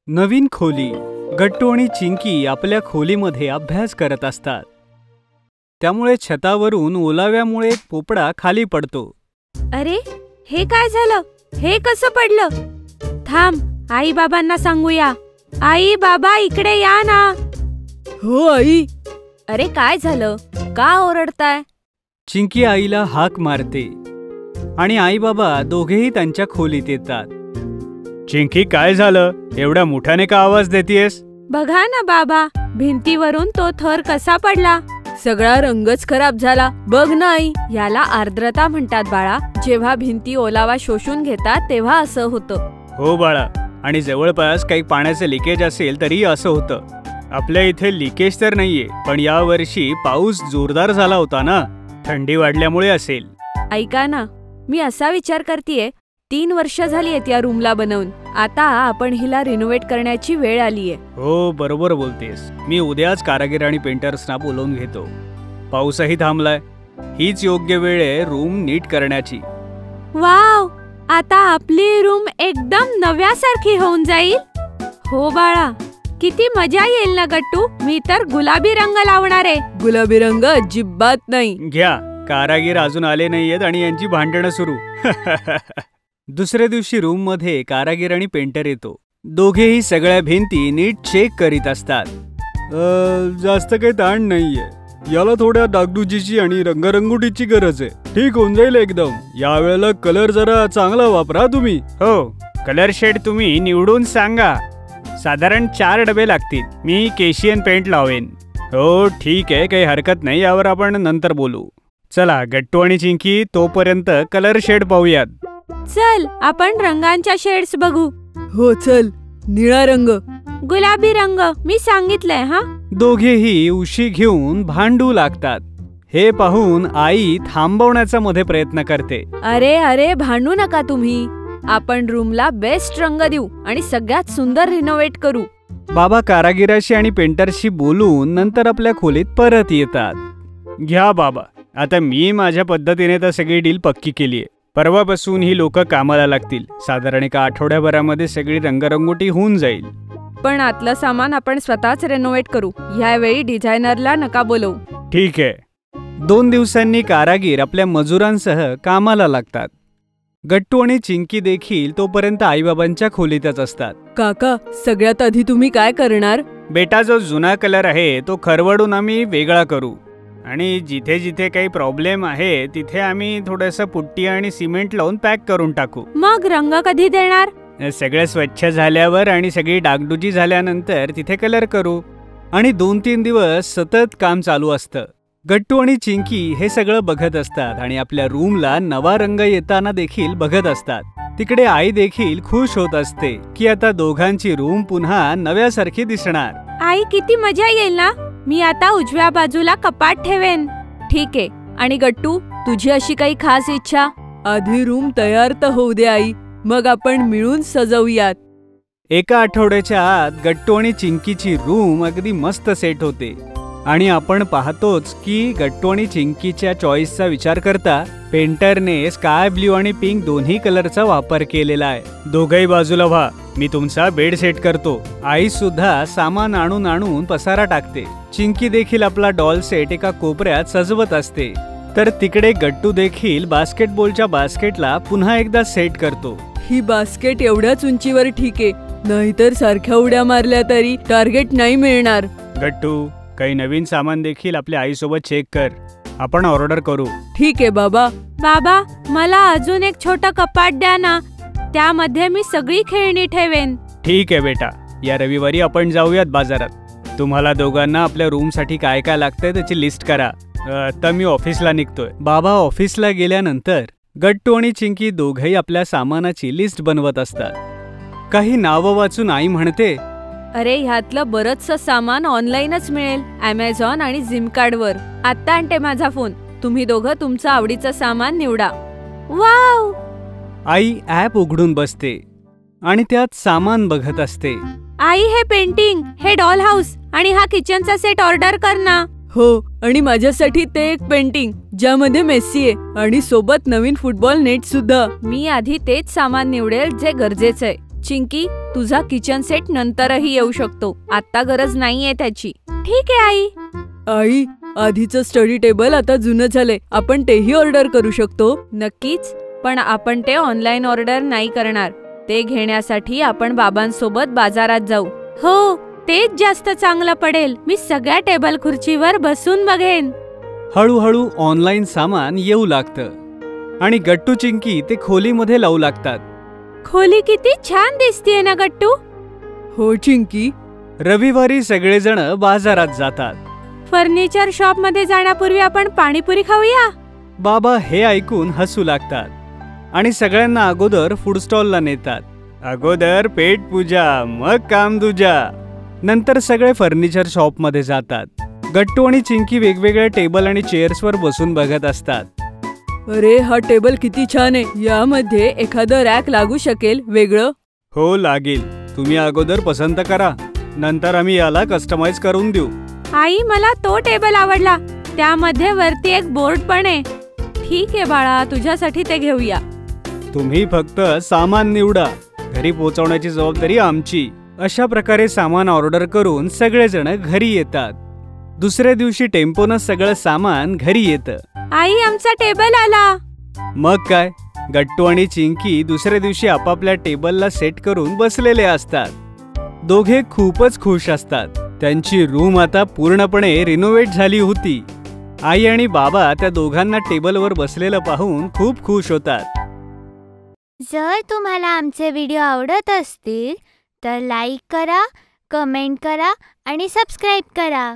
नवीन खोली. गट्टू आणि चिंकी आपल्या खोलीमध्ये अभ्यास करत असतात. त्यामुळे छतावरून ओलाव्यामुळे पोपडा खाली पडतो. अरे, हे काय झालं? हे कसं पडलं? थांब, आई बाबांना सांगूया. आई बाबा, इकडे या ना. हो आई. अरे, काय झालं? का ओरडताय? चिंकी आईला हाक मारते आणि आई बाबा दोघेही त्यांच्या खोलीत येतात. चिंकी, काय झालं? एवढ्या मोठ्याने का आवाज देतेस? बघा ना बाबा, भिंतीवरून तो थर कसा पडला. सगळा रंगच खराब झाला. बघ ना आई. याला आर्द्रता म्हणतात बाळा. जेव्हा भिंती ओलावा शोषून घेतात तेव्हा असं होतं. हो बाळा, आणि जवळपास काही पाण्याचं लिकेज असेल तरी असं होतं. आपल्या इथे लिकेज तर नाहीये, पण या वर्षी पाऊस जोरदार झाला होता ना, थंडी वाढल्यामुळे असेल. ऐका ना, मी असा विचार करतेय, 3 वर्ष झाली आहेत या रूमला बनवून. आता आपण हिला रिनोव्हेट करण्याची वेळ आलीये. हो, बरोबर बोलतेस. मी उद्याच कारागीर आणि पेंटर्सना बोलवून घेतो. पाऊसही थांबलाय. हीच योग्य वेळ आहे रूम नीट करण्याची. वाव, आता आपली रूम एकदम नव्यासारखी होऊन जाईल. हो बाळा, किती मजा येईल ना गट्टू. मी तर गुलाबी रंग लावणार आहे. गुलाबी रंग अजिबात नाही. घ्या, कारागीर अजून आले नाहीयेत आणि यांची भांडणं सुरू. दुसऱ्या दिवशी रूम मध्ये कारागीर आणि पेंटर येतो. दोघेही सगळ्या भिंती नीट चेक करीत असतात. जास्त काही ताण नाहीये. याला थोड्या डागडुजीची आणि रंगरंगोटीची गरज आहे. ठीक होऊन जाईल एकदम. यावेळेला कलर जरा चांगला वापरा तुम्ही. हो, कलर शेड तुम्ही निवडून सांगा. साधारण 4 डबे लागतील. मी केशियन पेंट लावेन. हो ठीक आहे, काही हरकत नाही. यावर आपण नंतर बोलू. चला गट्टू आणि चिंकी, तोपर्यंत कलर शेड पाहूयात. चल, आपण रंगांच्या शेड्स बघू. हो चल. निळा रंग, गुलाबी रंग, मी सांगितलंय. हा, दोघेही उशी घेऊन भांडू लागतात. हे पाहून आई थांबवण्याचा मध्ये प्रयत्न करते. अरे अरे, भांडू नका तुम्ही. आपण रूमला बेस्ट रंग देऊ आणि सगळ्यात सुंदर रिनोव्हेट करू. बाबा कारागिराशी आणि पेंटरशी बोलून नंतर आपल्या खोलीत परत येतात. घ्या बाबा, आता मी माझ्या पद्धतीने तर सगळी डील पक्की केलीये. परवापासून ही लोक कामाला लागतील. साधारण 1 आठवड्याभरामध्ये सगळी रंगरंगोटी होऊन जाईल. पण आतलं सामान आपण स्वतःच रिनोव्हेट करू. यावेळी डिझायनरला नका बोलवू. ठीक आहे. 2 दिवसांनी कारागीर आपल्या मजुरांसह कामाला लागतात. गट्टू आणि चिंकी देखील तोपर्यंत आईबाबांच्या खोलीतच असतात. काका, सगळ्यात आधी तुम्ही काय करणार? बेटा, जो जुना कलर आहे तो खरवडून आम्ही वेगळा करू आणि जिथे जिथे काही प्रॉब्लेम आहे तिथे आम्ही थोडंसं पुट्टी आणि सिमेंट लावून पॅक करून टाकू. मग रंग कधी देणार? सगळं स्वच्छ झाल्यावर आणि सगळी डागडुजी झाल्यानंतर तिथे कलर करू. आणि 2-3 दिवस सतत काम चालू असतं. गट्टू आणि चिंकी हे सगळं बघत असतात आणि आपल्या रूमला नवा रंग येताना देखील बघत असतात. तिकडे आई देखील खुश होत असते की आता दोघांची रूम पुन्हा नव्यासारखी दिसणार. आई, किती मजा येईल ना. मी आता उजव्या बाजूला कपाट ठेवेन. ठीक आहे. आणि गट्टू, तुझी अशी काही खास इच्छा? आधी रूम तयार तर होऊ दे आई, मग आपण मिळून सजवूयात. 1 आठवड्याच्या आत गट्टू आणि चिंकीची रूम अगदी मस्त सेट होते. आणि आपण पाहतोच की गट्टू आणि चिंकीच्या चॉईसचा विचार करता पेंटरने स्काय ब्ल्यू आणि पिंक दोन्ही कलरचा वापर केलेला आहे. दोघही बाजूला व्हा, मी तुमचा बेड सेट करतो. आई सुद्धा सामान आणून आणून पसारा टाकते. चिंकी देखील आपला डॉल सेट एका कोपऱ्यात सजवत असते. तर तिकडे गट्टू देखील बास्केटबॉलच्या बास्केटला पुन्हा एकदा सेट करतो. ही बास्केट एवढ्याच उंचीवर ठीक आहे, नाहीतर सारख्या उड्या मारल्या तरी टार्गेट नाही मिळणार. गट्टू, काही नवीन सामान देखील आपल्या आईसोबत चेक कर. आपण ऑर्डर करू. ठीक आहे बाबा. बाबा, मला अजून एक छोटं कपाट द्या ना. त्यामध्ये मी सगळी खेळणी ठेवेन. ठीक आहे बेटा, या रविवारी आपण जाऊयात बाजारात. तुम्हाला दोघांना आपल्या रूम साठी काय काय लागतंय त्याची लिस्ट करा. तर मी ऑफिसला निघतोय. बाबा ऑफिसला गेल्यानंतर गट्टू आणि चिंकी दोघही आपल्या सामानाची लिस्ट बनवत असतात. काही नावं वाचून आई म्हणते, अरे, ह्यातलं बरचसं सामान ऑनलाईनच मिळेल. Amazon आणि Zimcardवर. आत्ता आणते माझा फोन. तुम्ही दोघं तुमचं आवडीचं सामान निवडा. वाव! आई ॲप उघडून बसते आणि त्यात सामान बघत असते. आई, हे पेंटिंग, हे डॉल हाऊस आणि हा किचनचा सेट ऑर्डर कर ना. हो, आणि माझ्यासाठी ते एक पेंटिंग ज्यामध्ये मेसी आहे आणि सोबत नवीन फुटबॉल नेट सुद्धा. मी आधी तेच सामान निवडेल जे गरजेचं आहे. चिंकी, तुझा किचन सेट नंतरही येऊ शकतो. आता गरज नाहीये त्याची. ठीक आहे आई. आई, आधीचं स्टडी टेबल आता जुनं झालंय. आपण तेही ऑर्डर करू शकतो. नक्कीच, पण आपण ते ऑनलाईन ऑर्डर नाही करणार. ते घेण्यासाठी आपण बाबांसोबत बाजारात जाऊ. हो, तेच जास्त चांगलं पडेल. मी सगळ्या टेबल खुर्चीवर बसून बघेन. हळूहळू ऑनलाईन सामान येऊ लागतं आणि गट्टू चिंकी ते खोलीमध्ये लावू लागतात. खोली किती छान दिसतीये ना गट्टू. हो चिंकी. रविवारी सगळेजण बाजारात जातात. फर्निचर शॉप मध्ये जाण्यापूर्वी आपण पाणीपुरी खाऊया. बाबा हे ऐकून हसू लागतात आणि सगळ्यांना अगोदर फूड स्टॉलला नेतात. अगोदर पेट पूजा, मग काम दूजा. नंतर सगळे फर्निचर शॉप मध्ये जातात. गट्टू आणि चिंकी वेगवेगळ्या टेबल आणि चेअर्सवर बसून बघत असतात. अरे, हा टेबल किती छान आहे. यामध्ये एखादं रॅक लागू शकेल वेगळं. हो, लागेल. तुम्ही अगोदर पसंत करा, नंतर आम्ही याला कस्टमाइज करून देऊ. आई, मला तो टेबल आवडला. त्यामध्ये वरती एक बोर्ड पण आहे. ठीक आहे बाळा, तुझ्यासाठी ते घेऊया. तुम्ही फक्त सामान निवडा, घरी पोहोचवण्याची जबाबदारी आमची. अशा प्रकारे सामान ऑर्डर करून सगळेजण घरी येतात. दुसऱ्या दिवशी टेम्पोनं सगळं सामान घरी येतं. आई, आमचा टेबल आला. मग काय, गट्टू आणि चिंकी दुसऱ्या दिवशी आपापल्या टेबलला सेट करून बसलेले असतात. दोघे खूपच खुश असतात. त्यांची रूम आता पूर्णपणे रिनोव्हेट झाली होती. आई आणि बाबा त्या दोघांना टेबलवर बसलेलं पाहून खूप खुश होतात. जर तुम्हाला आमचे व्हिडिओ आवडत असतील तर लाईक करा, कमेंट करा आणि सबस्क्राईब करा.